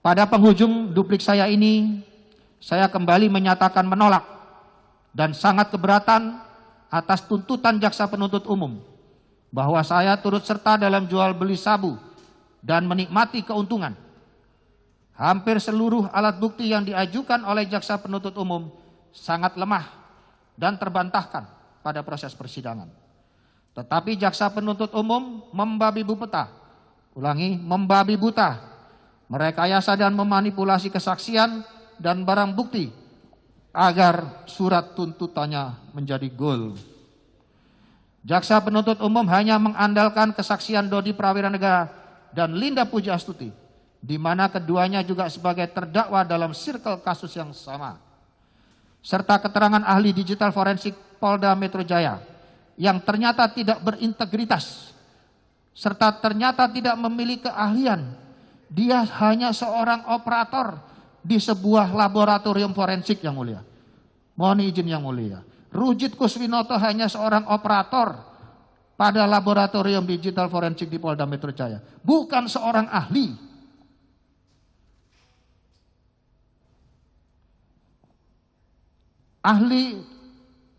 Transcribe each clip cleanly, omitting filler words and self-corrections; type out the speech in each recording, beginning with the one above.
Pada penghujung duplik saya ini, saya kembali menyatakan menolak dan sangat keberatan atas tuntutan jaksa penuntut umum bahwa saya turut serta dalam jual beli sabu dan menikmati keuntungan. Hampir seluruh alat bukti yang diajukan oleh jaksa penuntut umum sangat lemah dan terbantahkan pada proses persidangan. Tetapi jaksa penuntut umum membabi buta, merekayasa dan memanipulasi kesaksian dan barang bukti agar surat tuntutannya menjadi gol. Jaksa penuntut umum hanya mengandalkan kesaksian Dodi Prawiranegara dan Linda Pujiastuti, di mana keduanya juga sebagai terdakwa dalam sirkel kasus yang sama, serta keterangan ahli digital forensik Polda Metro Jaya yang ternyata tidak berintegritas, serta ternyata tidak memiliki keahlian. Dia hanya seorang operator di sebuah laboratorium forensik, yang mulia. Mohon izin yang mulia. Rujit Kuswinoto hanya seorang operator pada laboratorium digital forensik di Polda Metro Jaya, bukan seorang ahli. Ahli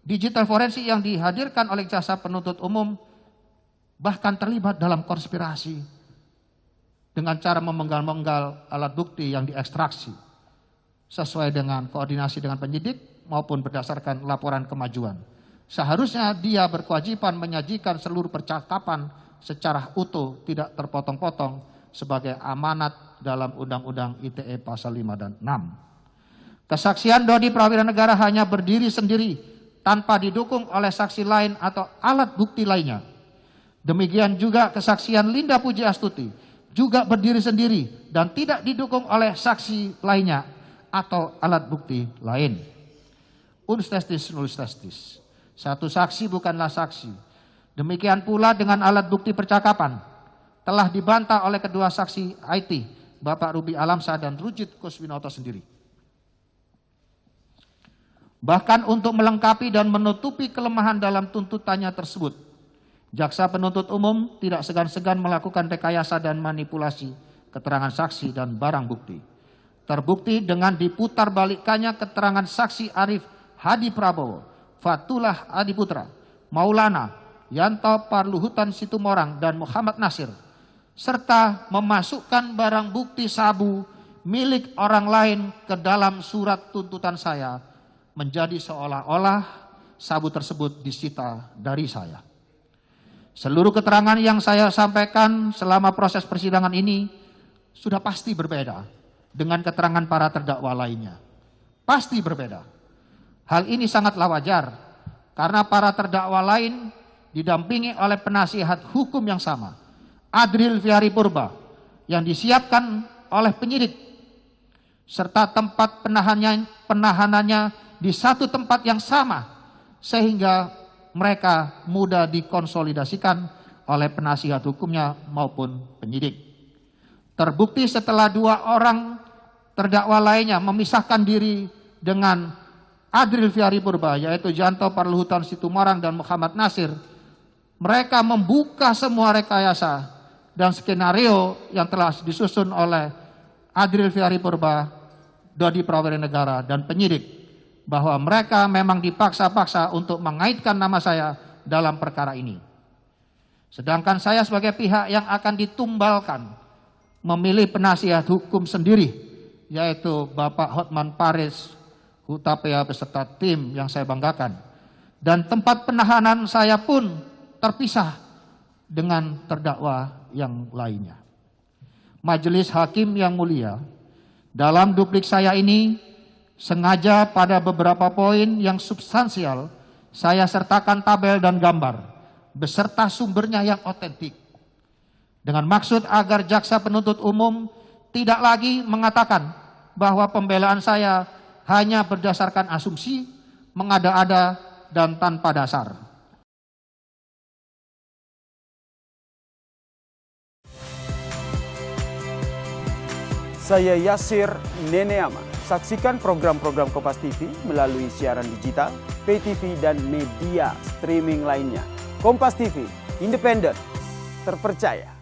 digital forensik yang dihadirkan oleh jaksa penuntut umum bahkan terlibat dalam konspirasi dengan cara memenggal-menggal alat bukti yang diekstraksi sesuai dengan koordinasi dengan penyidik maupun berdasarkan laporan kemajuan. Seharusnya dia berkewajiban menyajikan seluruh percakapan secara utuh, tidak terpotong-potong sebagai amanat dalam Undang-Undang ITE pasal 5 dan 6. Kesaksian Dodi Prawiranegara hanya berdiri sendiri tanpa didukung oleh saksi lain atau alat bukti lainnya. Demikian juga kesaksian Linda Pujiastuti juga berdiri sendiri dan tidak didukung oleh saksi lainnya atau alat bukti lain. Uns testis nullus testis. Satu saksi bukanlah saksi. Demikian pula dengan alat bukti percakapan telah dibantah oleh kedua saksi IT, Bapak Ruby Alamsyah dan Rujit Kuswinoto sendiri. Bahkan untuk melengkapi dan menutupi kelemahan dalam tuntutannya tersebut, jaksa penuntut umum tidak segan-segan melakukan rekayasa dan manipulasi keterangan saksi dan barang bukti. Terbukti dengan diputar balikannya keterangan saksi Arif Hadi Prabowo, Fatullah Adiputra, Maulana, Yanto Parluhutan Situmorang, dan Muhammad Nasir, serta memasukkan barang bukti sabu milik orang lain ke dalam surat tuntutan saya, menjadi seolah-olah sabu tersebut disita dari saya. Seluruh keterangan yang saya sampaikan selama proses persidangan ini sudah pasti berbeda dengan keterangan para terdakwa lainnya. Pasti berbeda. Hal ini sangatlah wajar karena para terdakwa lain didampingi oleh penasihat hukum yang sama, Adril Viari Purba, yang disiapkan oleh penyidik, serta tempat penahanannya di satu tempat yang sama, sehingga mereka mudah dikonsolidasikan oleh penasihat hukumnya maupun penyidik. Terbukti setelah dua orang terdakwa lainnya memisahkan diri dengan Adril Viari Purba, yaitu Janto Parluhutan Situmorang dan Muhammad Nasir, mereka membuka semua rekayasa dan skenario yang telah disusun oleh Adril Viari Purba, Dodi Prawiranegara, dan penyidik, bahwa mereka memang dipaksa-paksa untuk mengaitkan nama saya dalam perkara ini. Sedangkan saya sebagai pihak yang akan ditumbalkan memilih penasihat hukum sendiri, yaitu Bapak Hotman Paris Hutapea beserta tim yang saya banggakan. Dan tempat penahanan saya pun terpisah dengan terdakwa yang lainnya. Majelis Hakim yang mulia, dalam duplik saya ini sengaja pada beberapa poin yang substansial saya sertakan tabel dan gambar beserta sumbernya yang otentik, dengan maksud agar jaksa penuntut umum tidak lagi mengatakan bahwa pembelaan saya hanya berdasarkan asumsi, mengada-ada, dan tanpa dasar. Saya Yasir Neneama. Saksikan program-program Kompas TV melalui siaran digital, pay TV, dan media streaming lainnya. Kompas TV, independen, terpercaya.